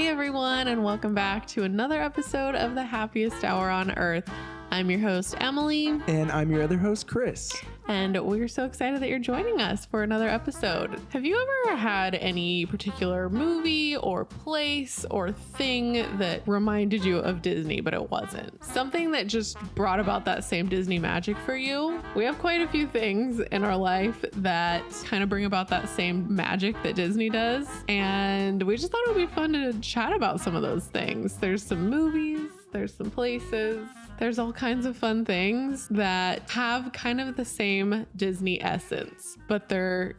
everyone, and welcome back to another episode of the Happiest Hour on Earth. I'm your host, Emily. And I'm your other host, Chris. And we're so excited that you're joining us for another episode. Have you ever had any particular movie or place or thing that reminded you of Disney, but it wasn't? Something that just brought about that same Disney magic for you? We have quite a few things in our life that kind of bring about that same magic that Disney does. And we just thought it would be fun to chat about some of those things. There's some movies, there's some places. There's all kinds of fun things that have kind of the same Disney essence, but they're,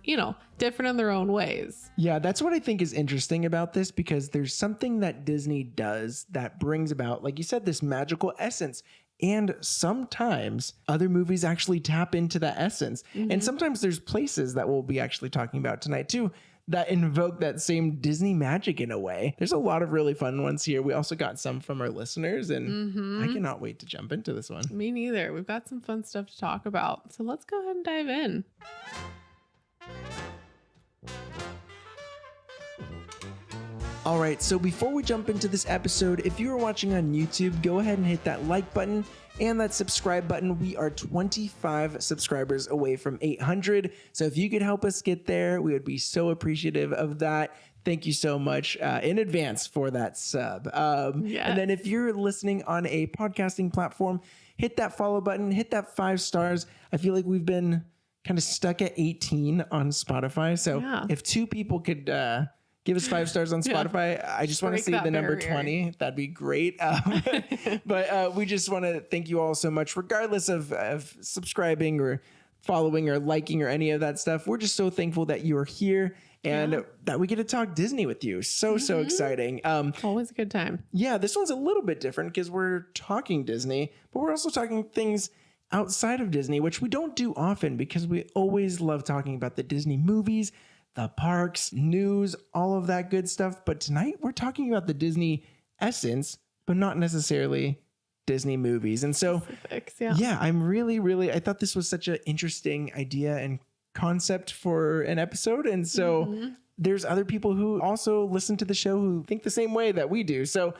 different in their own ways. Yeah, that's what I think is interesting about this, because there's something that Disney does that brings about, like you said, this magical essence. And sometimes other movies actually tap into that essence. Mm-hmm. And sometimes there's places that we'll be actually talking about tonight too that invoke that same Disney magic in a way. There's a lot of really fun ones here. We also got some from our listeners, and I cannot wait to jump into this one. Me neither. We've got some fun stuff to talk about. So let's go ahead and dive in. All right, so before we jump into this episode, if you are watching on YouTube, go ahead and hit that like button and that subscribe button. We are 25 subscribers away from 800. So if you could help us get there, we would be so appreciative of that. Thank you so much in advance for that sub. Yes. And then if you're listening on a podcasting platform, hit that follow button, hit that 5 stars. I feel like we've been kind of stuck at 18 on Spotify. So if 2 people could give us 5 stars on Spotify. I just want to see the number 20. That'd be great. But we just want to thank you all so much, regardless of subscribing or following or liking or any of that stuff. We're just so thankful that you are here and that we get to talk Disney with you. So exciting. Always a good time. Yeah, this one's a little bit different because we're talking Disney, but we're also talking things outside of Disney, which we don't do often because we always love talking about the Disney movies, the parks, news, all of that good stuff. But tonight we're talking about the Disney essence, but not necessarily Disney movies. And so, I'm really, I thought this was such an interesting idea and concept for an episode. And so there's other people who also listen to the show who think the same way that we do. So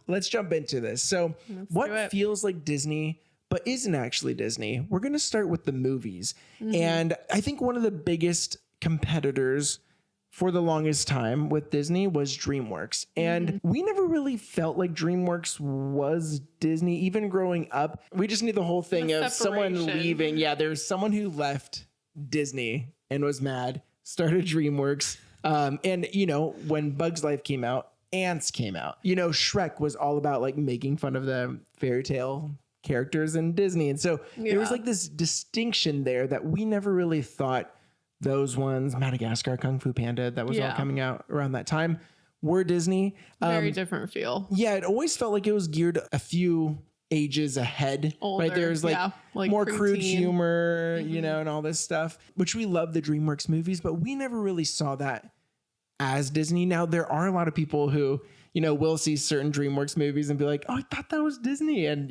let's jump into this. So what feels like Disney but isn't actually Disney? We're going to start with the movies. And I think one of the biggest competitors for the longest time with Disney was DreamWorks. And we never really felt like DreamWorks was Disney, even growing up. We just knew the whole thing of someone leaving. Yeah, there's someone who left Disney and was mad, started DreamWorks. And, when Bug's Life came out, Ants came out. Shrek was all about like making fun of the fairy tale characters in Disney. And so there was like this distinction there that we never really thought those ones, Madagascar, Kung Fu Panda, that was all coming out around that time, were Disney. Very different feel. Yeah, it always felt like it was geared a few ages ahead. Older, right? There's like more crude humor, and all this stuff, which we love the DreamWorks movies, but we never really saw that as Disney. Now, there are a lot of people who, will see certain DreamWorks movies and be like, oh, I thought that was Disney. And,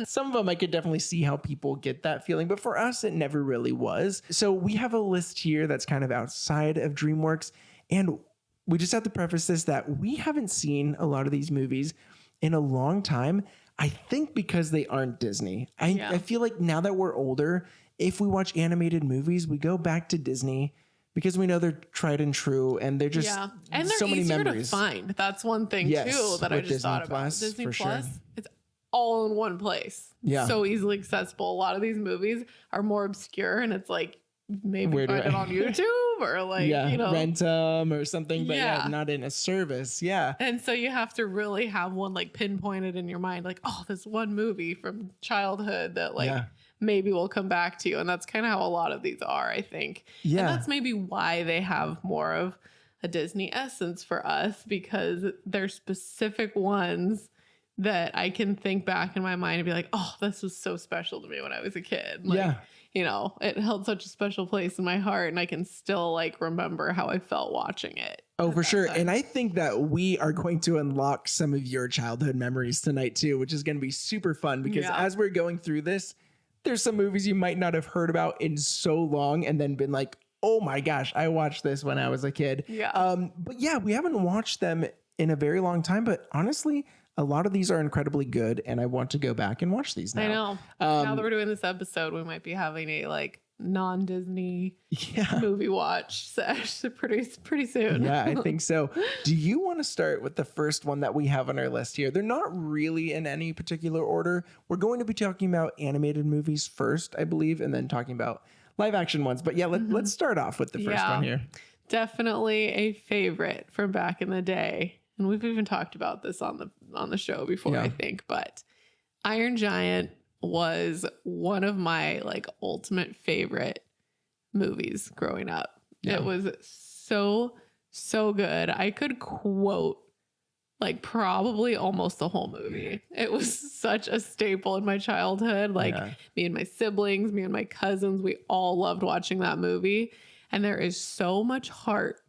some of them I could definitely see how people get that feeling. But for us, it never really was. So we have a list here that's kind of outside of DreamWorks. And we just have to preface this that we haven't seen a lot of these movies in a long time. I think because they aren't Disney. I feel like now that we're older, if we watch animated movies, we go back to Disney because we know they're tried and true, and they're just and they're so many easier memories to find. That's one thing too that I just thought about. Disney Plus, it's all in one place. Yeah, so easily accessible. A lot of these movies are more obscure, and it's like maybe find it on YouTube or like rent them or something, but not in a service. Yeah, and so you have to really have one like pinpointed in your mind, like this one movie from childhood that maybe we'll come back to. And that's kind of how a lot of these are, I think. Yeah. And that's maybe why they have more of a Disney essence for us, because they're specific ones that I can think back in my mind and be like, oh, this was so special to me when I was a kid. Like, it held such a special place in my heart, and I can still like remember how I felt watching it. Oh, for sure. And I think that we are going to unlock some of your childhood memories tonight too, which is going to be super fun, because as we're going through this, there's some movies you might not have heard about in so long and then been like, oh my gosh, I watched this when I was a kid. Yeah. But we haven't watched them in a very long time, but honestly, a lot of these are incredibly good, and I want to go back and watch these now. I know. Now that we're doing this episode, we might be having a like non-Disney movie watch session pretty soon. Yeah, I think so. Do you want to start with the first one that we have on our list here? They're not really in any particular order. We're going to be talking about animated movies first, I believe, and then talking about live action ones. But yeah, let's start off with the first one here. Definitely a favorite from back in the day. And we've even talked about this on the show before, I think. But Iron Giant was one of my like ultimate favorite movies growing up. Yeah. It was so good. I could quote like probably almost the whole movie. It was such a staple in my childhood. Like me and my siblings, me and my cousins, we all loved watching that movie. And there is so much heart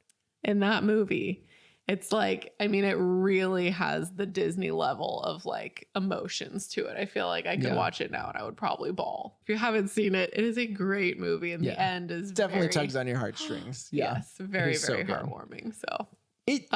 in that movie. It's like, I mean, it really has the Disney level of like emotions to it. I feel like I could watch it now and I would probably bawl. If you haven't seen it, it is a great movie. And the end is definitely tugs on your heartstrings. Yeah. Yes, very heartwarming. So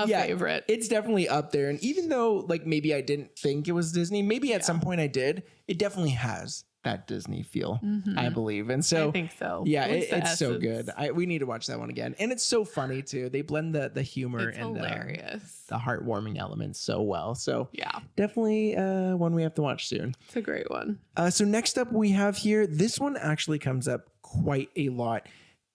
favorite. It's definitely up there. And even though like maybe I didn't think it was Disney, maybe at some point I did, it definitely has that Disney feel, I believe. And so I think so. Yeah, it's so good. We need to watch that one again. And it's so funny too. They blend the humor and the heartwarming elements so well. So yeah, definitely one we have to watch soon. It's a great one. So next up we have here, this one actually comes up quite a lot.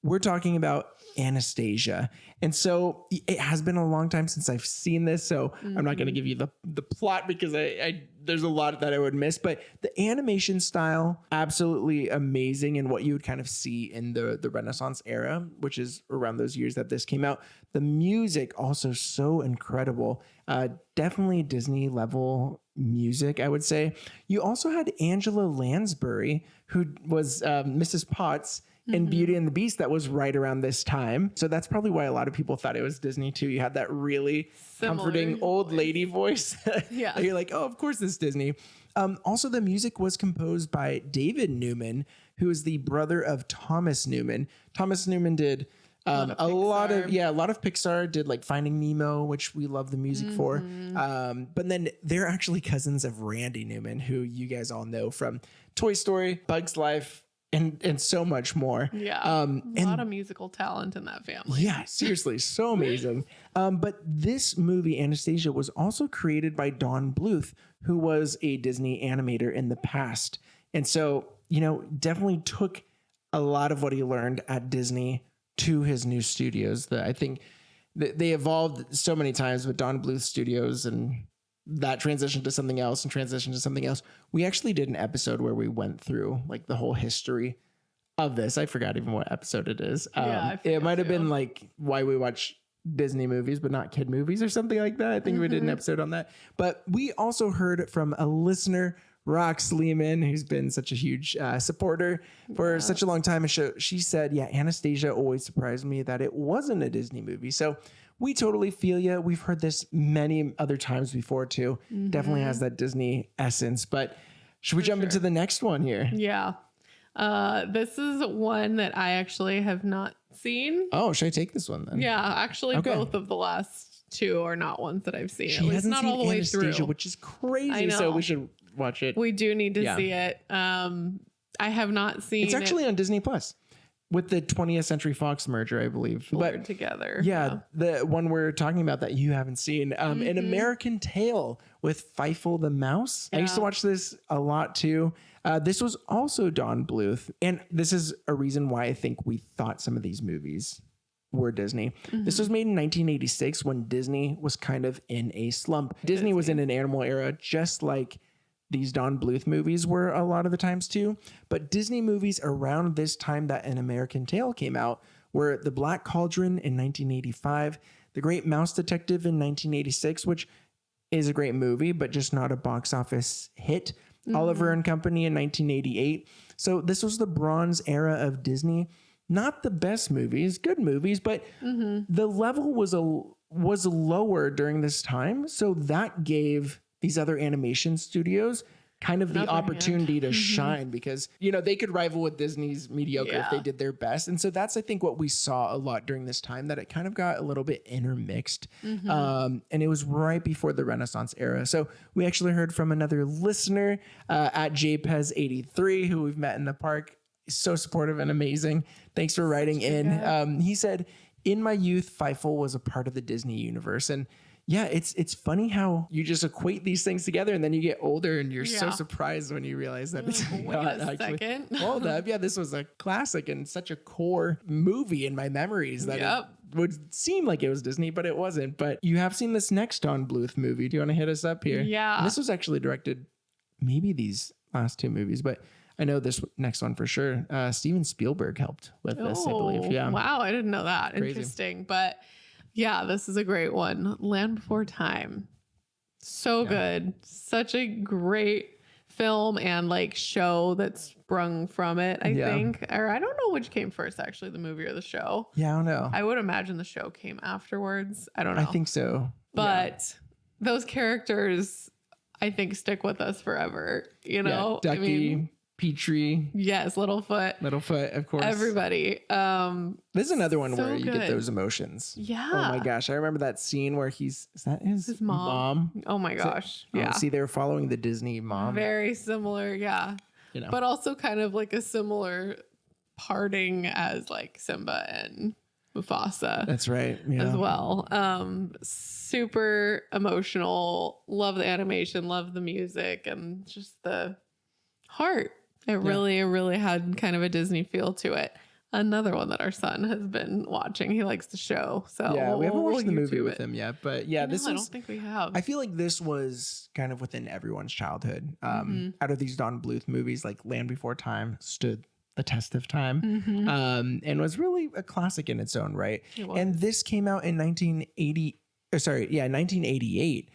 We're talking about Anastasia. And so it has been a long time since I've seen this. So I'm not going to give you the plot because there's a lot that I would miss. But the animation style, absolutely amazing. And what you would kind of see in the Renaissance era, which is around those years that this came out. The music also so incredible. Definitely Disney level music, I would say. You also had Angela Lansbury, who was Mrs. Potts in Beauty and the Beast. That was right around this time. So that's probably why a lot of people thought it was Disney too. You had that really comforting old lady voice. Yeah. You're like, oh, of course it's Disney. Also, the music was composed by David Newman, who is the brother of Thomas Newman. Thomas Newman did a lot of Pixar, did like Finding Nemo, which we love the music for. But then they're actually cousins of Randy Newman, who you guys all know from Toy Story, Bug's Life, and so much more. Yeah. A lot of musical talent in that family. Yeah, seriously, so amazing. But this movie, Anastasia, was also created by Don Bluth, who was a Disney animator in the past. And so, definitely took a lot of what he learned at Disney to his new studios. I think they evolved so many times with Don Bluth Studios, and that transition to something else and transition to something else. We actually did an episode where we went through like the whole history of this. I forgot even what episode it is. It might have been like why we watch Disney movies, but not kid movies or something like that. I think we did an episode on that. But we also heard from a listener, Rox Lehman, who's been such a huge supporter for such a long time. And she said, Anastasia always surprised me that it wasn't a Disney movie. So we totally feel you. We've heard this many other times before too. Definitely has that Disney essence. But should we jump into the next one here? Yeah. This is one that I actually have not seen. Oh, should I take this one then? Yeah, actually both of the last two are not ones that I've seen. She hasn't not seen all the way through, which is crazy. I know. So we should watch it. We do need to see it. I have not seen It's actually on Disney Plus. With the 20th Century Fox merger, I believe. Blurred together. Yeah, the one we're talking about that you haven't seen. An American Tale with Feifel the Mouse. I used to watch this a lot too. This was also Don Bluth. And this is a reason why I think we thought some of these movies were Disney. This was made in 1986 when Disney was kind of in a slump. Disney was in an animal era, just like these Don Bluth movies were a lot of the times too. But Disney movies around this time that An American Tale came out were The Black Cauldron in 1985, The Great Mouse Detective in 1986, which is a great movie, but just not a box office hit. Oliver and Company in 1988. So this was the Bronze Era of Disney. Not the best movies, good movies, but the level was lower during this time. So that gave these other animation studios kind of the Another hand. opportunity to shine because, you know, they could rival with Disney's mediocre if they did their best. And so that's, I think, what we saw a lot during this time, that it kind of got a little bit intermixed. And it was right before the Renaissance era. So we actually heard from another listener at JPEZ83, who we've met in the park. So supportive and amazing. Thanks for writing in. He said, in my youth, Feifel was a part of the Disney universe. And yeah, it's funny how you just equate these things together and then you get older and you're so surprised when you realize that it's not actually. Well, this was a classic and such a core movie in my memories that it would seem like it was Disney, but it wasn't. But you have seen this next Don Bluth movie. Do you want to hit us up here? Yeah. And this was actually directed, maybe these last two movies, but I know this next one for sure. Steven Spielberg helped with this, I believe. Yeah. Wow, I didn't know that. Crazy. Interesting. But yeah, this is a great one. Land Before Time. So good. Such a great film and like show that sprung from it, I think. Or I don't know which came first, actually, the movie or the show. Yeah, I don't know. I would imagine the show came afterwards. I don't know. I think so. But those characters, I think, stick with us forever. You know? Yeah, Ducky, Petrie. Yes, Littlefoot, of course. Everybody. This is another one so where you get good. those emotions. Yeah. Oh my gosh. I remember that scene where is that his mom? Oh my gosh. See, they were following the Disney mom. Very similar. Yeah. You know. But also kind of like a similar parting as like Simba and Mufasa. That's right. As well. Super emotional. Love the animation, love the music, and just the heart. It really had kind of a Disney feel to it. Another one that our son has been watching. He likes the show. So yeah, we haven't watched the movie YouTube with him yet, but yeah, I don't think we have. I feel like this was kind of within everyone's childhood. Out of these Don Bluth movies, like Land Before Time stood the test of time, and was really a classic in its own right. And this came out in 1988,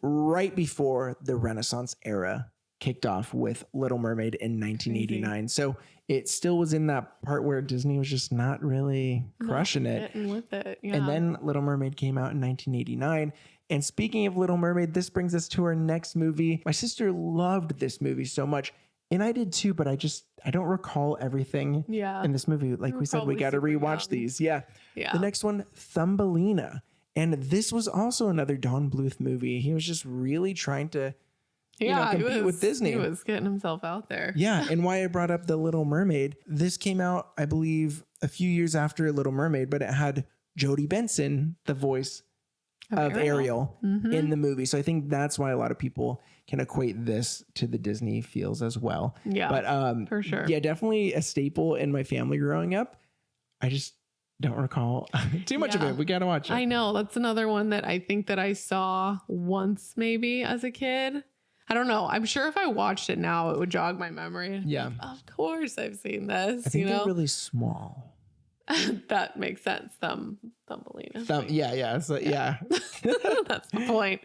right before the Renaissance era kicked off with Little Mermaid in 1989. So it still was in that part where Disney was just not really crushing it. With it. Yeah. And then Little Mermaid came out in 1989. And speaking of Little Mermaid, this brings us to our next movie. My sister loved this movie so much. And I did too, but I don't recall everything in this movie. Like we said, we got to rewatch these. Yeah. The next one, Thumbelina. And this was also another Don Bluth movie. He was just really trying to compete with Disney. He was getting himself out there. Yeah. And why I brought up The Little Mermaid, this came out, I believe, a few years after Little Mermaid, but it had Jodie Benson, the voice of Ariel in the movie. So I think that's why a lot of people can equate this to the Disney feels as well. Yeah. But for sure. Yeah, definitely a staple in my family growing up. I just don't recall too much of it. We got to watch it. I know. That's another one that I think that I saw once maybe as a kid. I don't know. I'm sure if I watched it now, it would jog my memory. Yeah. Like, of course I've seen this. I think they're really small. That makes sense. Thumbelina. Yeah. So, yeah. That's the point.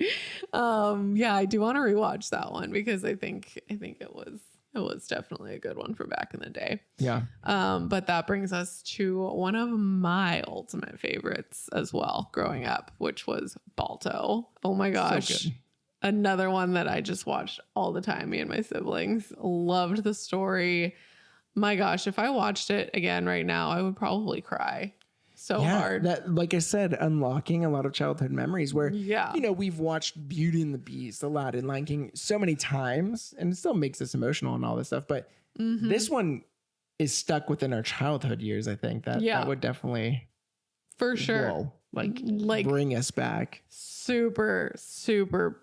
Yeah, I do want to rewatch that one because I think it was definitely a good one for back in the day. Yeah. But that brings us to one of my ultimate favorites as well growing up, which was Balto. Oh my gosh. So good. Another one that I just watched all the time. Me and my siblings loved the story. My gosh, if I watched it again right now, I would probably cry so hard. That, like I said, unlocking a lot of childhood memories where, we've watched Beauty and the Beast, Aladdin, Lion King so many times, and it still makes us emotional and all this stuff. But this one is stuck within our childhood years. I think that would definitely, for sure, like bring us back. Super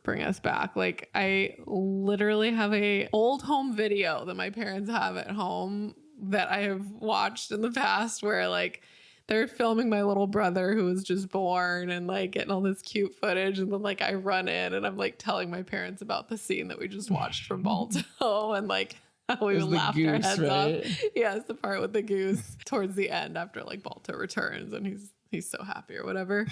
bring us back. Like I literally have a old home video that my parents have at home that I have watched in the past where like they're filming my little brother who was just born and like getting all this cute footage. And then like I run in and I'm like telling my parents about the scene that we just watched from Balto and like how we laughed our heads off. Yeah, it's the part with the goose towards the end after like Balto returns and he's so happy or whatever.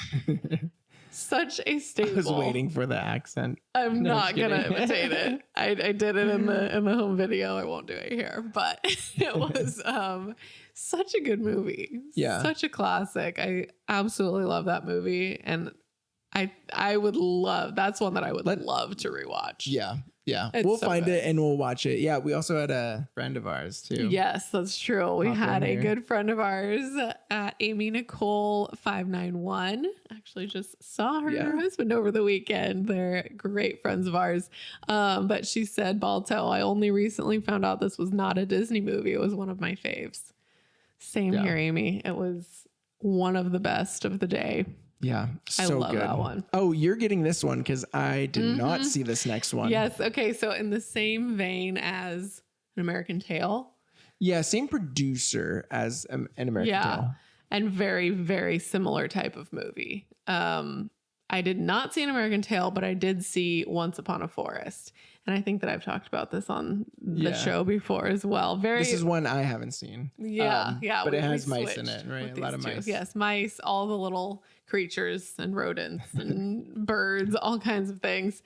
Such a staple. I was waiting for the accent. I'm not gonna imitate it. I did it in the home video. I won't do it here, but it was such a good movie. Yeah, such a classic. I absolutely love that movie, and I would love, that's one that I would love to rewatch. Yeah. It's We'll so find good. it and we'll watch it. Yeah. We also had a friend of ours too. Yes, that's true. We Hop in had a here. good friend of ours, Amy Nicole 591. Actually just saw her and her husband over the weekend. They're great friends of ours. But she said, Balto, I only recently found out this was not a Disney movie. It was one of my faves. Same here, Amy. It was one of the best of the day. Yeah. I So love good. that one. Oh, you're getting this one because I did not see this next one. Yes. Okay. So in the same vein as An American Tail. Yeah. Same producer as An American Tail. And very, very similar type of movie. I did not see An American Tail, but I did see Once Upon a Forest. And I think that I've talked about this on the show before as well. This is one I haven't seen. Yeah. But it has mice in it, right? A lot of mice. Yes, mice, all the little creatures and rodents and birds, all kinds of things.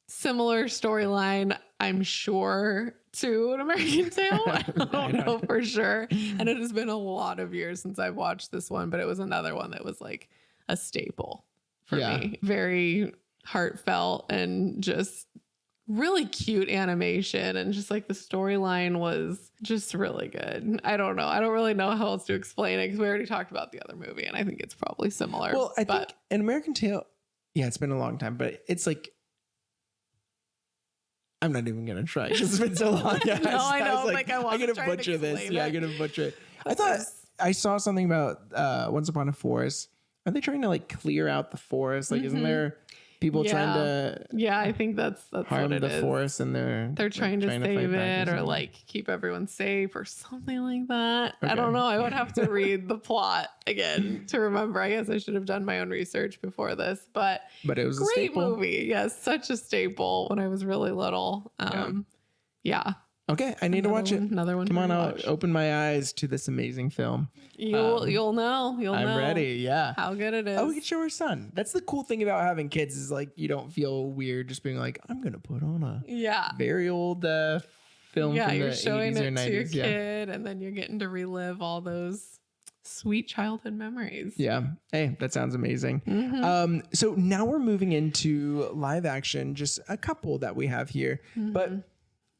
Similar storyline, I'm sure, to An American Tail. I don't know for sure. And it has been a lot of years since I've watched this one, but it was another one that was like a staple for me. Very heartfelt and just really cute animation, and just like the storyline was just really good. I don't know. I don't really know how else to explain it because we already talked about the other movie, and I think it's probably similar. Well, I think An American Tail, it's been a long time, but it's like, I'm not even going to try because it's been so long. No, I know. I'm going to butcher this. Yeah, I'm going to butcher it. I thought I saw something about Once Upon a Forest. Are they trying to like clear out the forest? Like, isn't there people trying to I think that's harm what it the is. forest, and they're trying to fight save back it or something? like keep everyone safe or something like that. I Okay. don't know. I would have to read the plot again to remember. I guess I should have done my own research before this, but it was a great staple. movie. Yes, such a staple when I was really little. Yeah. Okay, I need to watch it. Another one. Come on, I'll watch. open my eyes to this amazing film. You'll know. I'm ready. Yeah. How good it is. Oh, we could show our son. That's the cool thing about having kids is like you don't feel weird just being like, I'm gonna put on a very old film. Yeah, from you're the showing 80s or it to your 90s. kid, and then you're getting to relive all those sweet childhood memories. Yeah. Hey, that sounds amazing. Mm-hmm. So now we're moving into live action, just a couple that we have here, but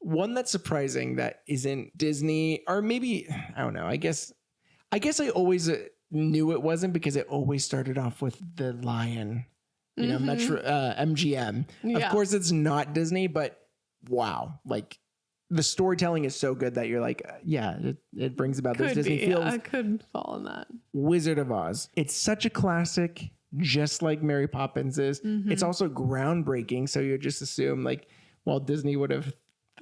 one that's surprising that isn't Disney, or maybe, I don't know. I guess I always knew it wasn't because it always started off with the lion, you know, Metro, MGM. Yeah. Of course it's not Disney, but wow. Like the storytelling is so good that you're like, it brings about those Disney feels. I could fall in that. Wizard of Oz. It's such a classic, just like Mary Poppins is. It's also groundbreaking. So you just assume like, well, Disney would have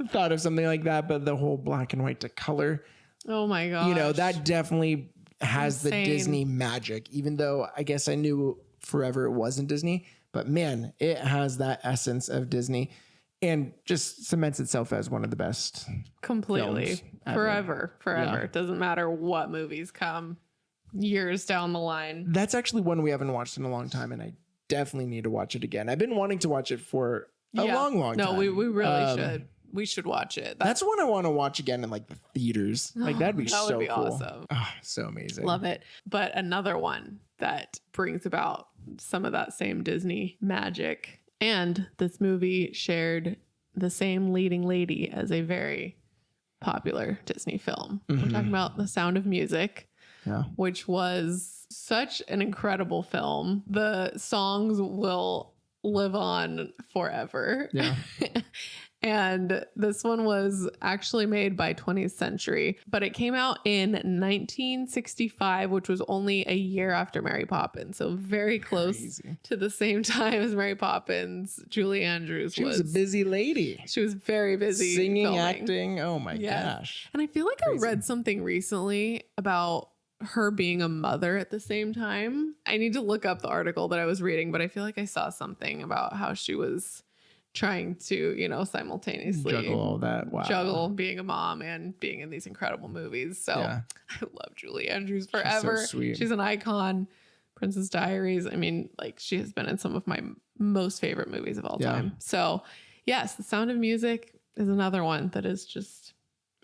thought of something like that, but the whole black and white to color, Oh my god. you know, that definitely has Insane. the Disney magic, even though I guess I knew forever it wasn't Disney, but man, it has that essence of Disney and just cements itself as one of the best. completely films ever. forever. Yeah. It doesn't matter what movies come years down the line. That's actually one we haven't watched in a long time, and I definitely need to watch it again. I've been wanting to watch it for a long time. No, we really should. We should watch it. That's one I want to watch again in like the theaters. Like that'd be That would so be cool. awesome. Oh, so amazing. Love it. But another one that brings about some of that same Disney magic. And this movie shared the same leading lady as a very popular Disney film. We're talking about The Sound of Music, which was such an incredible film. The songs will live on forever. Yeah. And this one was actually made by 20th Century, but it came out in 1965, which was only a year after Mary Poppins. So very close Crazy. to the same time as Mary Poppins. Julie Andrews She was a busy lady. She was very busy Singing, filming. acting. Oh my Yes. gosh. And I feel like I read something recently about her being a mother at the same time. I need to look up the article that I was reading, but I feel like I saw something about how she was trying to, you know, simultaneously Juggle all that. Wow. juggle being a mom and being in these incredible movies. So Yeah. I love Julie Andrews forever. so sweet. She's an icon. Princess Diaries. I mean, like she has been in some of my most favorite movies of all time. So yes, The Sound of Music is another one that is just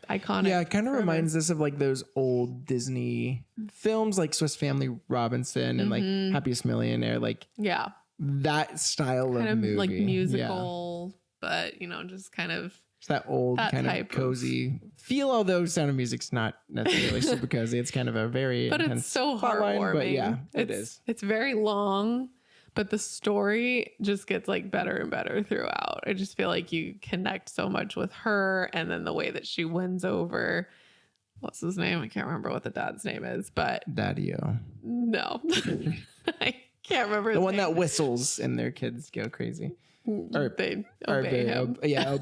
iconic. Yeah, it kind of forever. reminds us of like those old Disney films like Swiss Family Robinson and like Happiest Millionaire, like Yeah. that style Kind of of movie. like Yeah. musical, but just kind of It's that old that kind of type of- cozy feel, although Sound of Music's not necessarily super cozy. It's kind of a very but intense it's so plotline, heartwarming. but yeah, it is. It's very long, but the story just gets like better and better throughout. I just feel like you connect so much with her, and then the way that she wins over, what's his name? I can't remember what the dad's name is, but Daddy-o. no, I can't remember The his one name. that whistles and their kids go crazy. Or They or obey him. obey. Yeah.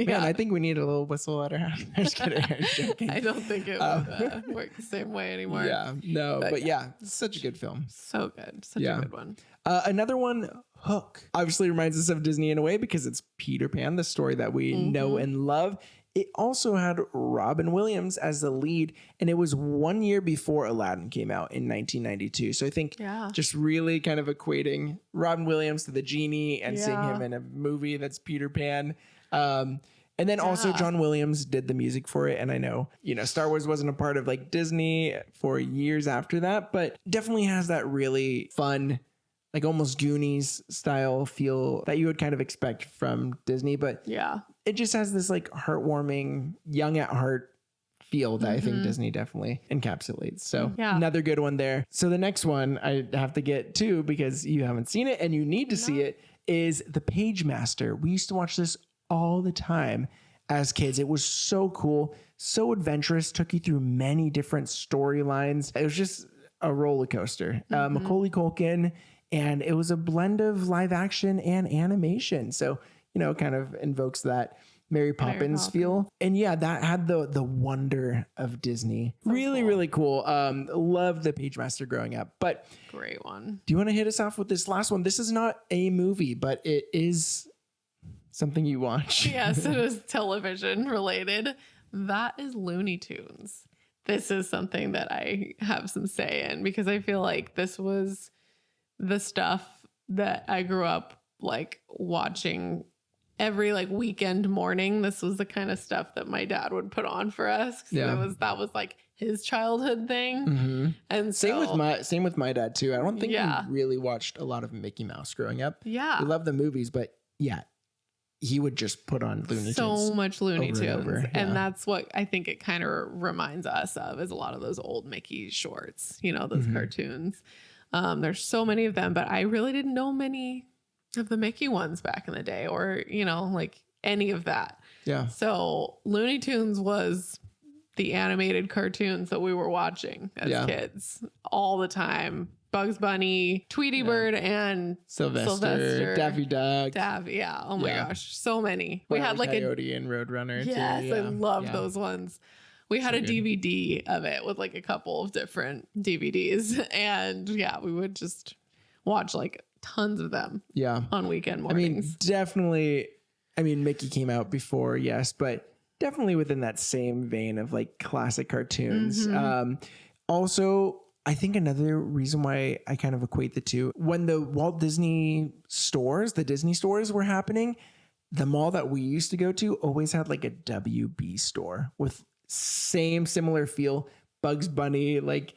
Man, I think we need a little whistle at our house. I'm just kidding. I'm joking. I don't think it would work the same way anymore. Yeah, no, But but yeah, it's such a good film. So good. Such Yeah. a good one. Another one, Hook, obviously reminds us of Disney in a way because it's Peter Pan, the story that we know and love. It also had Robin Williams as the lead, and it was 1 year before Aladdin came out in 1992. So I think Yeah. just really kind of equating Robin Williams to the genie and seeing Yeah. him in a movie that's Peter Pan. And then also John Williams did the music for it. And I know, Star Wars wasn't a part of like Disney for years after that, but definitely has that really fun, like almost Goonies style feel that you would kind of expect from Disney. But Yeah. it just has this like heartwarming, young at heart feel that I think Disney definitely encapsulates. So another good one there. So the next one I have to get to because you haven't seen it and you need to see it is The Page Master. We used to watch this all the time as kids. It was so cool, so adventurous, took you through many different storylines. It was just a roller coaster. Macaulay Culkin, and it was a blend of live action and animation. So, kind of invokes that Mary Poppins feel. And yeah, that had the wonder of Disney. Really, really cool. Loved The Page Master growing up. But Great one. do you want to hit us off with this last one? This is not a movie, but it is something you watch. Yes, it is television related. That is Looney Tunes. This is something that I have some say in because I feel like this was the stuff that I grew up like watching every like weekend morning. This was the kind of stuff that my dad would put on for us. Yeah. That was like his childhood thing. Mm-hmm. And so, Same with my dad too. I don't think Yeah. we really watched a lot of Mickey Mouse growing up. yeah, We love the movies, but yeah, he would just put on Looney Tunes. so much Looney over Tunes. and over, yeah. And that's what I think it kind of reminds us of is a lot of those old Mickey shorts, those cartoons. There's so many of them, but I really didn't know many of the Mickey ones back in the day or, like any of that. Yeah. So Looney Tunes was the animated cartoons that we were watching as kids all the time. Bugs Bunny, Tweety Bird, and Sylvester, Daffy Duck, yeah. Oh my gosh, so many. We had like Coyote and Roadrunner. yes, too. I loved those ones. We had a good. DVD of it with like a couple of different DVDs, and we would just watch like tons of them Yeah. on weekend I mean, mornings. definitely. I mean, Mickey came out before, yes, but definitely within that same vein of like classic cartoons. Also, I think another reason why I kind of equate the two, when the Walt Disney stores, the Disney stores were happening, the mall that we used to go to always had like a WB store with similar feel, Bugs Bunny, like,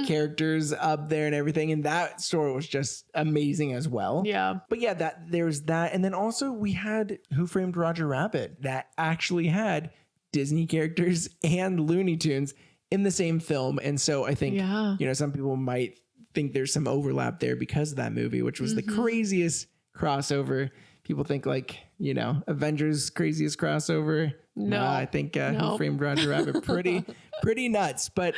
characters up there and everything. And that store was just amazing as well. Yeah. But yeah, there's that. And then also we had Who Framed Roger Rabbit that actually had Disney characters and Looney Tunes in the same film. And so I think, some people might think there's some overlap there because of that movie, which was the craziest crossover. People think like, Avengers craziest crossover. No, I think Who Framed Roger Rabbit pretty nuts. But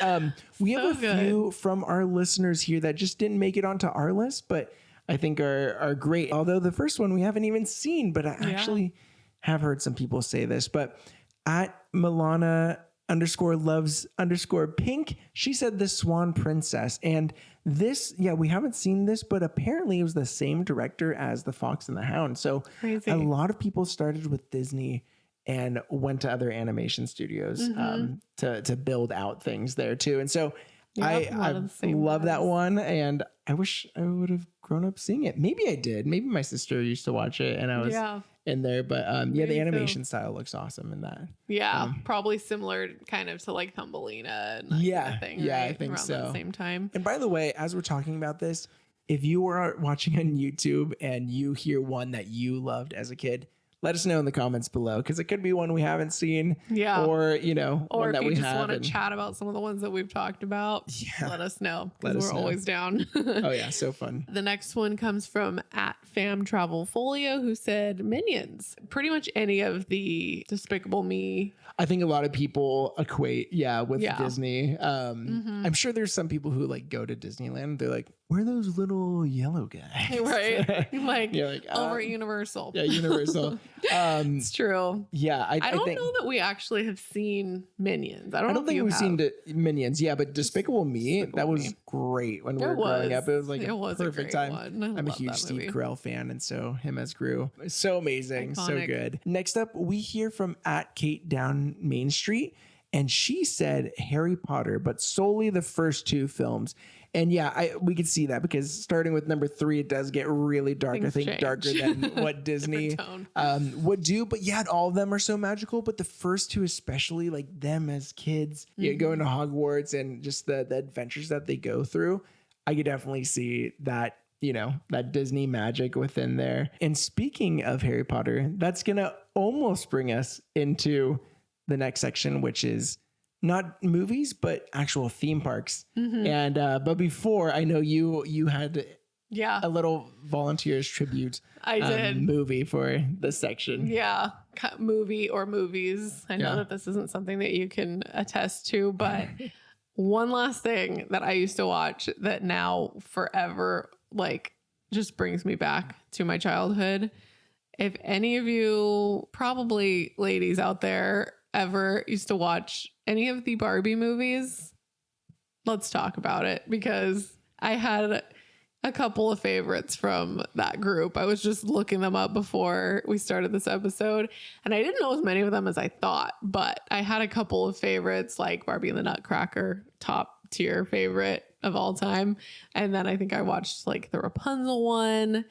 we have So a few from our listeners here that just didn't make it onto our list, but I think are great. Although the first one we haven't even seen, but I actually have heard some people say this. But at Milana_loves_pink, she said The Swan Princess. And this, we haven't seen this, but apparently it was the same director as The Fox and the Hound. So Crazy. A lot of people started with Disney and went to other animation studios to build out things there too. And so I lot of the same love that vibes. one. And I wish I would have grown up seeing it. Maybe I did. Maybe my sister used to watch it and I was in there. But yeah, the animation style looks awesome in that. Yeah, probably similar kind of to like Thumbelina and yeah, thing, yeah, right? I think Around so. that same time. And by the way, as we're talking about this, if you were watching on YouTube and you hear one that you loved as a kid, let us know in the comments below, because it could be one we haven't seen. Yeah. Or, you know, or one if that you we just want to have. chat about some of the ones that we've talked about, let us know, because we're always down. Oh, yeah. So fun. The next one comes from @FamTravelFolio, who said Minions. Pretty much any of the Despicable Me. I think a lot of people equate, with Disney. I'm sure there's some people who like go to Disneyland. They're like, where are those little yellow guys? Right. Like, You're like over at Universal. Yeah, Universal. It's true. Yeah. I don't know that we actually have seen Minions. I don't think we've seen Minions. Yeah, but Despicable Me, that was great when we were growing up. It was like a perfect time. I'm a huge Steve Carell fan, and so him as Gru. So amazing. Iconic. So good. Next up, we hear from @Kate Down Main Street, and she said Harry Potter, but solely the first 2 films. And yeah, we could see that, because starting with number 3, it does get really dark. Things I think change. darker than what Disney would do. But yeah, all of them are so magical. But the first 2, especially, like them as kids, going to Hogwarts and just the adventures that they go through, I could definitely see that, that Disney magic within there. And speaking of Harry Potter, that's going to almost bring us into the next section, which is not movies, but actual theme parks. And but before, I know you had a little volunteers tribute I did movie for this section. Yeah, movie or movies. I know that this isn't something that you can attest to, but one last thing that I used to watch that now forever like just brings me back to my childhood. If any of you, probably ladies out there, ever used to watch any of the Barbie movies, let's talk about it, because I had a couple of favorites from that group. I was just looking them up before we started this episode, and I didn't know as many of them as I thought, but I had a couple of favorites, like Barbie and the Nutcracker, top tier favorite of all time. And then I think I watched like the Rapunzel one,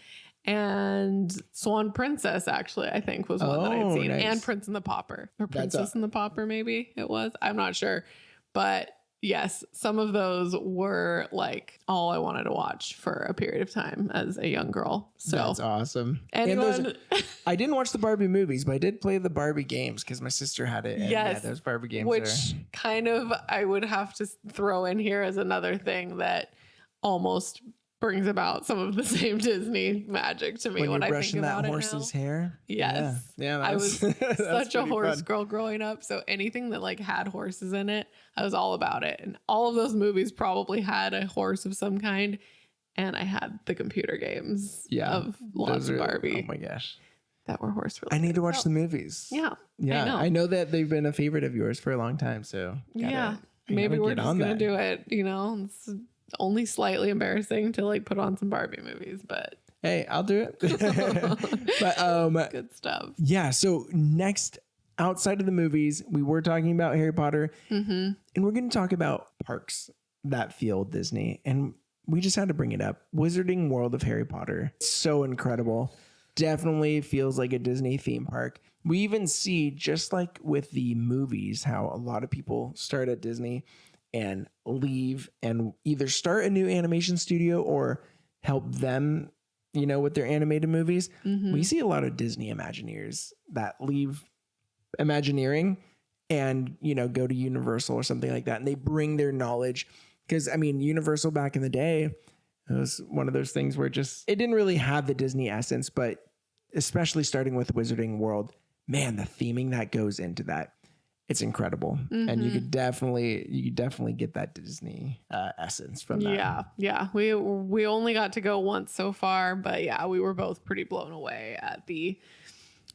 and Swan Princess, actually, I think was one that I'd seen. Nice. And Prince and the Pauper, or Princess and the Pauper, maybe it was. I'm not sure. But yes, some of those were like all I wanted to watch for a period of time as a young girl. So that's awesome. Anyone... And I didn't watch the Barbie movies, but I did play the Barbie games because my sister had it. And yes, those Barbie games, which kind of I would have to throw in here as another thing that almost brings about some of the same Disney magic to me when I think about it now. Horse's hair. Yes. Yeah. I was such a horse girl growing up. So anything that like had horses in it, I was all about it. And all of those movies probably had a horse of some kind. And I had the computer games of Lots of Barbie. Oh my gosh. That were horse related. I need to watch the movies. Yeah. I know that they've been a favorite of yours for a long time. So maybe we're just going to do it. It's only slightly embarrassing to like put on some Barbie movies, but hey, I'll do it. But good stuff. Yeah. So next, outside of the movies, we were talking about Harry Potter, and we're going to talk about parks that feel Disney, and we just had to bring it up. Wizarding World of Harry Potter, so incredible. Definitely feels like a Disney theme park. We even see, just like with the movies, how a lot of people start at Disney and leave and either start a new animation studio or help them, with their animated movies. We see a lot of Disney Imagineers that leave Imagineering and, go to Universal or something like that. And they bring their knowledge, because Universal back in the day, it was one of those things where it didn't really have the Disney essence, but especially starting with Wizarding World, man, the theming that goes into that, it's incredible. And you could definitely get that Disney essence from that. Yeah. We only got to go once so far, but yeah, we were both pretty blown away at the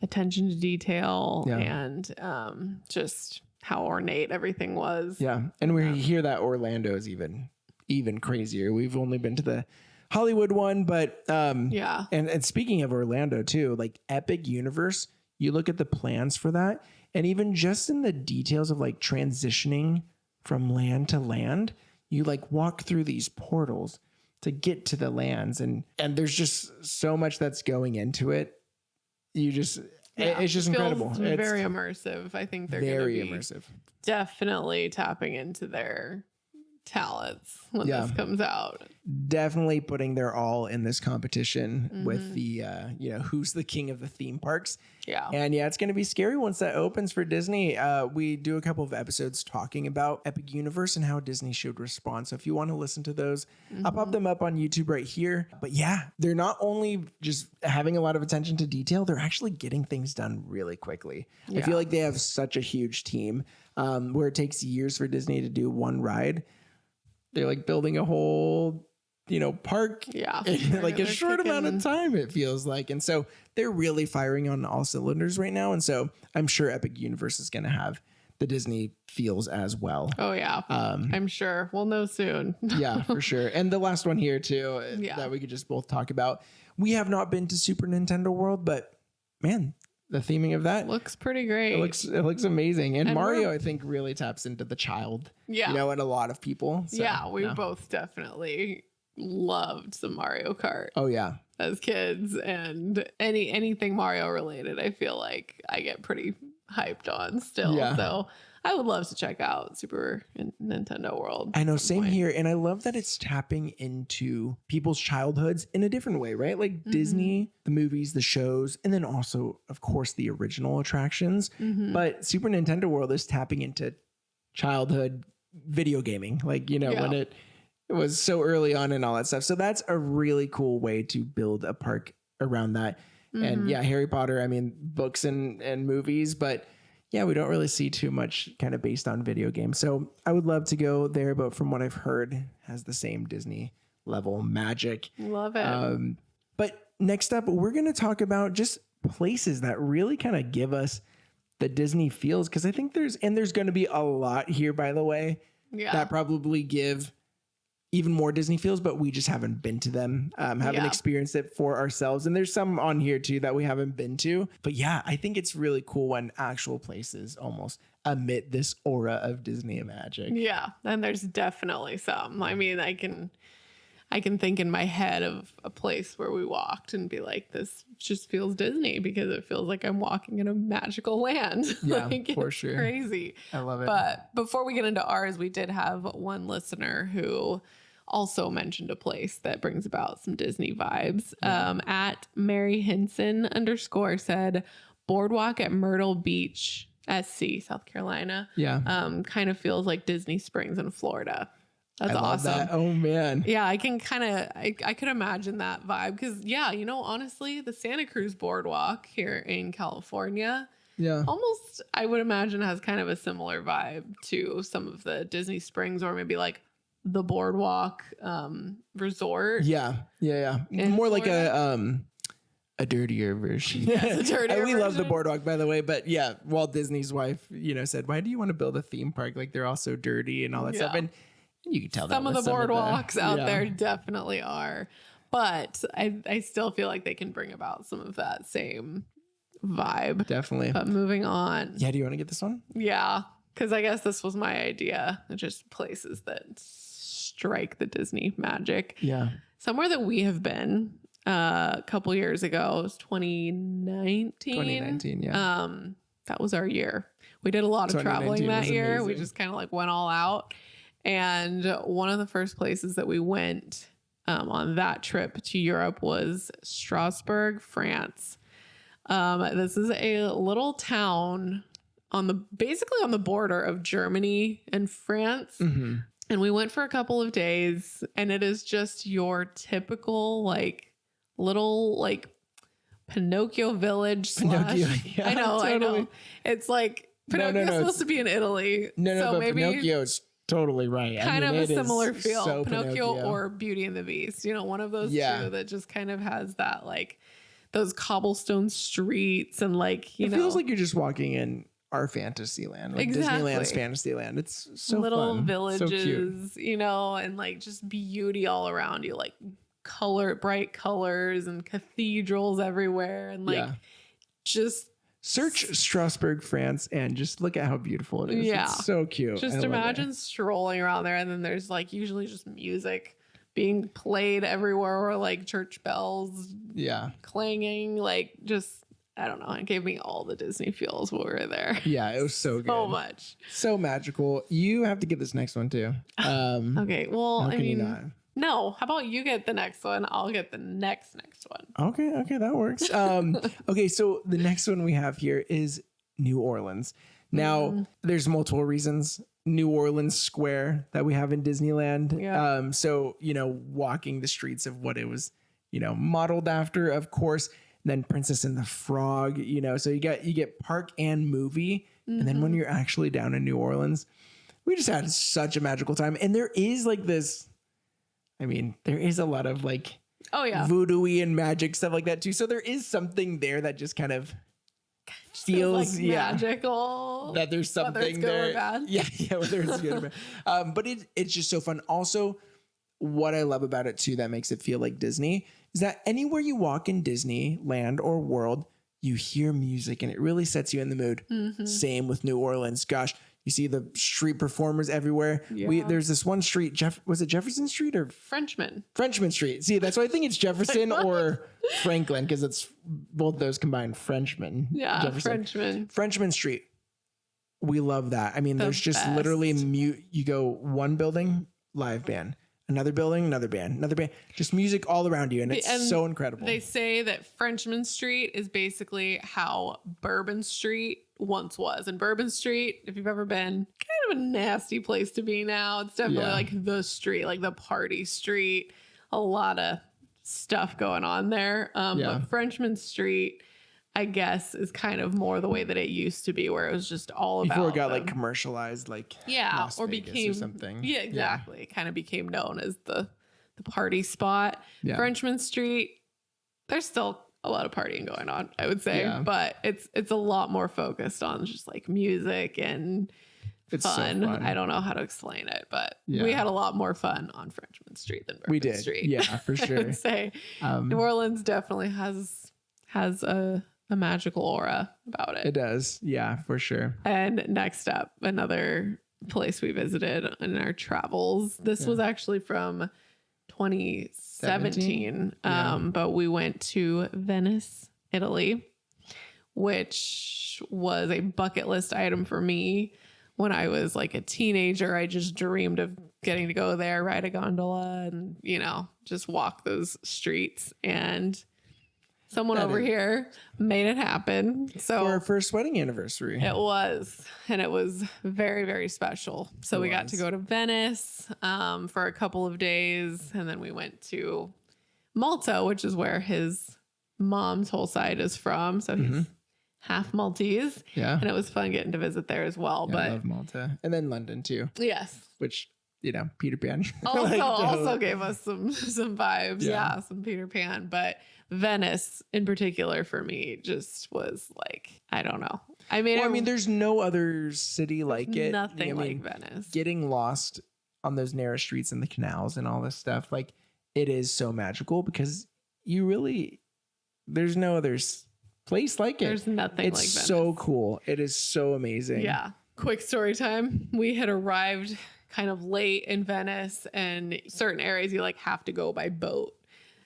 attention to detail and just how ornate everything was. Yeah. And we hear that Orlando is even crazier. We've only been to the Hollywood one, but and speaking of Orlando too, like Epic Universe, you look at the plans for that, and even just in the details of like transitioning from land to land, you like walk through these portals to get to the lands, and there's just so much that's going into it. You just it's just incredible. It's very immersive. I think they're very gonna be immersive. definitely tapping into their talents when this comes out. Definitely putting their all in this competition with the who's the king of the theme parks. Yeah. And it's going to be scary once that opens for Disney. We do a couple of episodes talking about Epic Universe and how Disney showed response. So if you want to listen to those, I'll pop them up on YouTube right here. But they're not only just having a lot of attention to detail, they're actually getting things done really quickly. I feel like they have such a huge team where it takes years for Disney to do one ride. They're like building a whole, park in like a short amount of time, it feels like. And so they're really firing on all cylinders right now. And so I'm sure Epic Universe is going to have the Disney feels as well. Oh, yeah. I'm sure. We'll know soon. Yeah, for sure. And the last one here, too, that we could just both talk about. We have not been to Super Nintendo World, but man, the theming of that looks pretty great. It looks amazing. And Mario, I think, really taps into the child, and a lot of people. So, we both definitely loved some Mario Kart. Oh, yeah. As kids, and anything Mario related, I feel like I get pretty hyped on still. Yeah. So I would love to check out Super Nintendo World. I know, same here. And I love that it's tapping into people's childhoods in a different way, right? Like Disney, the movies, the shows, and then also, of course, the original attractions. But Super Nintendo World is tapping into childhood video gaming, like, when it was so early on and all that stuff. So that's a really cool way to build a park around that. And Harry Potter, I mean, books and movies, but we don't really see too much kind of based on video games. So I would love to go there, but from what I've heard, has the same Disney level magic. Love it. But next up, we're going to talk about just places that really kind of give us the Disney feels. Because I think there's going to be a lot here, by the way, that probably give even more Disney feels, but we just haven't been to them, haven't experienced it for ourselves. And there's some on here too that we haven't been to. But I think it's really cool when actual places almost emit this aura of Disney magic. Yeah, and there's definitely some. I mean, I can think in my head of a place where we walked and be like, this just feels Disney because it feels like I'm walking in a magical land. Yeah, like, for it's sure. Crazy. I love it. But before we get into ours, we did have one listener who also mentioned a place that brings about some Disney vibes. At Mary Hinson _ said Boardwalk at Myrtle Beach, SC, South Carolina. Yeah. Kind of feels like Disney Springs in Florida. That's awesome. That. Oh man. Yeah, I can I could imagine that vibe because honestly, the Santa Cruz Boardwalk here in California, almost I would imagine has kind of a similar vibe to some of the Disney Springs or maybe like the Boardwalk resort. Yeah. More like a dirtier version. Yes, a dirtier we version. love the Boardwalk, by the way, but Walt Disney's wife, said, "Why do you want to build a theme park? Like they're all so dirty and all that stuff." And you can tell some of the boardwalks out there definitely are, but I still feel like they can bring about some of that same vibe. Definitely. But moving on. Yeah. Do you want to get this one? Yeah. Because I guess this was my idea. Just places that strike the Disney magic. Yeah. Somewhere that we have been a couple years ago, it was 2019. 2019, yeah. That was our year. We did a lot of traveling that year. Amazing. We just kind of like went all out. And one of the first places that we went on that trip to Europe was Strasbourg, France. This is a little town basically on the border of Germany and France. Mm-hmm. And we went for a couple of days, and it is just your typical like little like Pinocchio village. Pinocchio, I know. It's like Pinocchio's supposed to be in Italy. But maybe Pinocchio's totally right. Kind of a similar feel. So Pinocchio or Beauty and the Beast. One of those two that just kind of has that like those cobblestone streets and like, it feels like you're just walking in our fantasy land, like exactly. Disneyland's fantasy land. It's so little fun. villages, so cute. And like just beauty all around you, like bright colors and cathedrals everywhere. And like just search Strasbourg, France, and just look at how beautiful it is. Yeah. It's so cute. Just imagine strolling around there. And then there's like usually just music being played everywhere, or like church bells Yeah. clanging, like just, I don't know. It gave me all the Disney feels when we were there. Yeah, it was so good. So much. So magical. You have to get this next one too. Okay. Well, how I can you mean, not? no. How about you get the next one? I'll get the next one. Okay, that works. Okay, so the next one we have here is New Orleans. Now, there's multiple reasons. New Orleans Square that we have in Disneyland. Yeah. So, walking the streets of what it was, modeled after, of course. And then Princess and the Frog, so you get park and movie. And then when you're actually down in New Orleans, we just had such a magical time. And there is like this, there is a lot of like voodoo-y and magic stuff like that too. So there is something there that just kind of feels like magical. That there's something there. Yeah, whether it's good or bad. But it's just so fun. Also, what I love about it too that makes it feel like Disney is that anywhere you walk in Disneyland or world, you hear music and it really sets you in the mood. Same with New Orleans. Gosh, you see the street performers everywhere. Yeah. There's this one street, was it Jefferson Street or Frenchman Street? See, that's why I think it's Jefferson or Franklin, because it's both those combined. Frenchman. Yeah, Jefferson. Frenchman Street. We love that. There's just best. literally mute. You go one building, live band. Another building, another band, just music all around you. And it's so incredible. They say that Frenchman Street is basically how Bourbon Street once was. And Bourbon Street, if you've ever been, kind of a nasty place to be now. It's definitely like the street, like the party street. A lot of stuff going on there. But Frenchman Street, I guess, is kind of more the way that it used to be, where it was just all about before it got like commercialized, like Las or Vegas became or something. Yeah, exactly. It kind of became known as the party spot. Frenchman Street, there's still a lot of partying going on, I would say, but it's a lot more focused on just like music and it's fun. So fun. I don't know how to explain it, but we had a lot more fun on Frenchman Street than Bourbon Street. Yeah, for sure. I would say New Orleans definitely has a magical aura about it. It does. Yeah, for sure. And next up, another place we visited in our travels. This was actually from 2017. But we went to Venice, Italy, which was a bucket list item for me. When I was like a teenager, I just dreamed of getting to go there, ride a gondola, and, just walk those streets. And someone over here made it happen. So for our first wedding anniversary. It was. And it was very, very special. So we got to go to Venice for a couple of days. And then we went to Malta, which is where his mom's whole side is from. So he's half Maltese. Yeah. And it was fun getting to visit there as well. But I love Malta. And then London too. Yes. Which, Peter Pan. Also gave us some vibes. Yeah, some Peter Pan. But Venice in particular for me just was like, I don't know. There's no other city like it. Nothing like Venice. Getting lost on those narrow streets and the canals and all this stuff, like it is so magical because there's no other place like it. There's nothing like Venice. It's Venice. so cool. It is so amazing. Yeah. Quick story time. We had arrived kind of late in Venice, and certain areas you like have to go by boat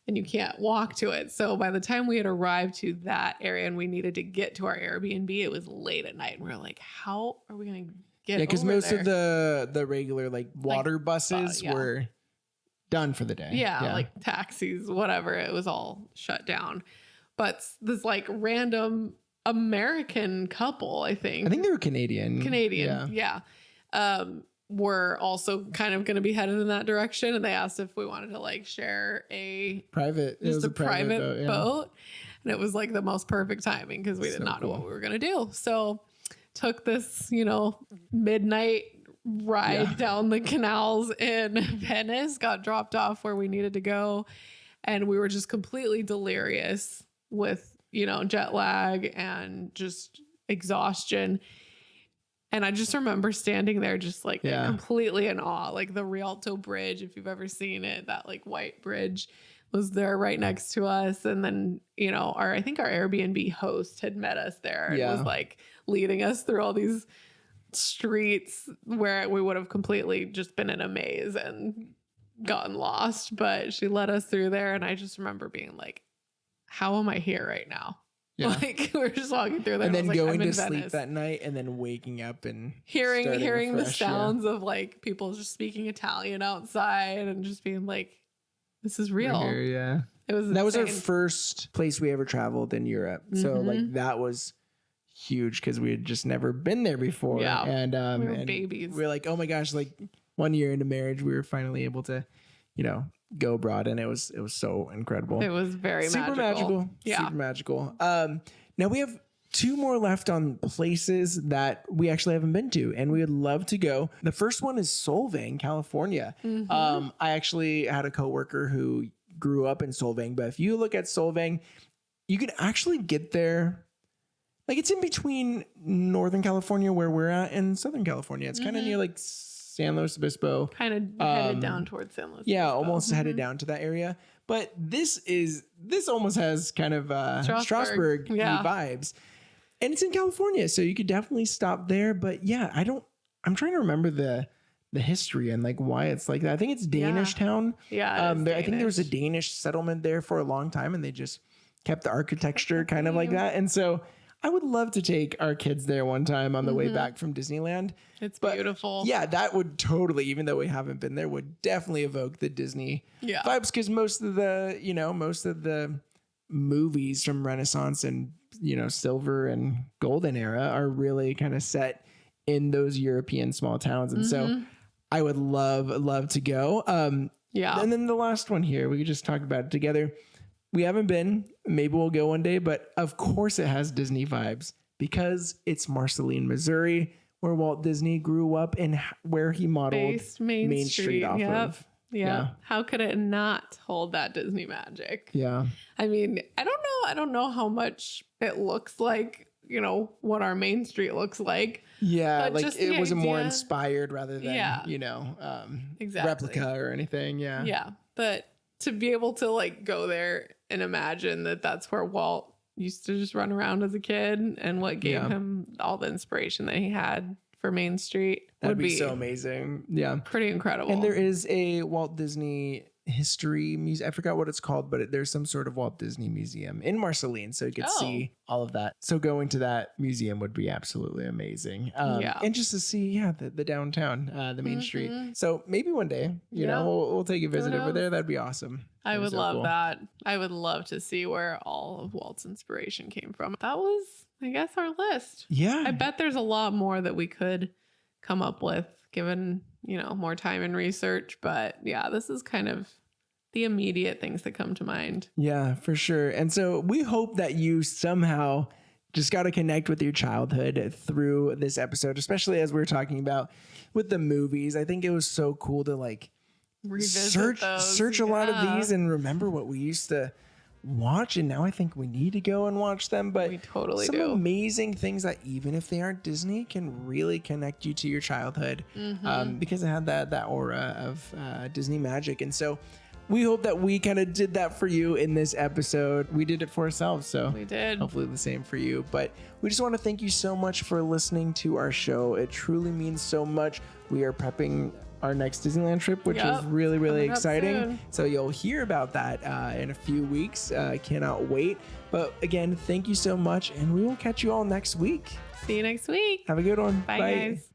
and you can't walk to it. So by the time we had arrived to that area and we needed to get to our Airbnb, it was late at night. And we were like, how are we going to get over because most of the regular like water buses were done for the day. Yeah, like taxis, whatever. It was all shut down. But this like random American couple, I think they were Canadian. Yeah. Were also kind of going to be headed in that direction, and they asked if we wanted to like share a private boat, and it was like the most perfect timing because we did not know what we were going to do. So took this midnight ride down the canals in Venice, got dropped off where we needed to go, and we were just completely delirious with jet lag and just exhaustion. And I just remember standing there just like completely in awe, like the Rialto Bridge, if you've ever seen it, that like white bridge was there right next to us. And then, I think our Airbnb host had met us there and was like leading us through all these streets where we would have completely just been in a maze and gotten lost, but she led us through there. And I just remember being like, how am I here right now? Yeah. Like we're just walking through there. And then I was like, going I'm in to sleep Venice. that night and then waking up and hearing starting the afresh, sounds of like people just speaking Italian outside and just being like, this is real. We're here, yeah. It was That was our insane. first place we ever traveled in Europe. So like that was huge because we had just never been there before. Yeah. And We were and babies. we were like, oh my gosh, like 1 year into marriage, we were finally able to, you know, go abroad, and it was so incredible. It was very Super magical. Yeah. Super magical. Now we have 2 more left on places that we actually haven't been to, and we would love to go. The first one is Solvang, California. I actually had a coworker who grew up in Solvang, but if you look at Solvang, you can actually get there. Like it's in between Northern California where we're at and Southern California. It's kind of near like San Luis Obispo. Kind of headed down towards San Luis. Yeah, Obispo. almost headed down to that area. But this almost has kind of Strasbourg vibes. And it's in California, so you could definitely stop there. But yeah, I'm trying to remember the history and like why it's like that. I think it's Danish town. Yeah. I think there was a Danish settlement there for a long time, and they just kept the architecture kind of like that. And so I would love to take our kids there one time on the way back from Disneyland. It's beautiful. Yeah, that would totally, even though we haven't been there, would definitely evoke the Disney vibes, because most of the movies from Renaissance and, you know, Silver and Golden era are really kind of set in those European small towns. And so I would love to go. Yeah. And then the last one here, we could just talk about it together. We haven't been, maybe we'll go one day, but of course it has Disney vibes because it's Marceline, Missouri, where Walt Disney grew up and where he modeled Based Main Street off of. Yeah. How could it not hold that Disney magic? Yeah. I mean, I don't know. I don't know how much it looks like, you know, what our Main Street looks like. Yeah. But Like just it the was a more idea- inspired rather than, you know, Exactly. replica or anything. Yeah. Yeah. But to be able to like go there and imagine that that's where Walt used to just run around as a kid and what gave him all the inspiration that he had for Main Street That'd would be so amazing. Yeah. pretty incredible. And there is a Walt Disney history museum. I forgot what it's called, but there's some sort of Walt Disney museum in Marceline, so you could see all of that. So going to that museum would be absolutely amazing. And just to see, the downtown, the Main Street. So maybe one day, you know, we'll take a visit over there. That'd be awesome. I would love that. I would love to see where all of Walt's inspiration came from. That was, I guess, our list. Yeah. I bet there's a lot more that we could come up with given, you know, more time and research. But yeah, this is kind of the immediate things that come to mind. Yeah, for sure. And so we hope that you somehow just got to connect with your childhood through this episode, especially as we're talking about with the movies. I think it was so cool to like Revisit search a lot of these and remember what we used to watch, and now I think we need to go and watch them. But we totally some do. amazing things that even if they aren't Disney can really connect you to your childhood, because it had that aura of Disney magic. And so we hope that we kind of did that for you in this episode. We did it for ourselves, so We did. hopefully the same for you. But we just want to thank you so much for listening to our show. It truly means so much. We are prepping our next Disneyland trip, which is really, really Coming up exciting. soon. So you'll hear about that in a few weeks. Cannot wait. But again, thank you so much, and we will catch you all next week. See you next week. Have a good one. Bye. Guys.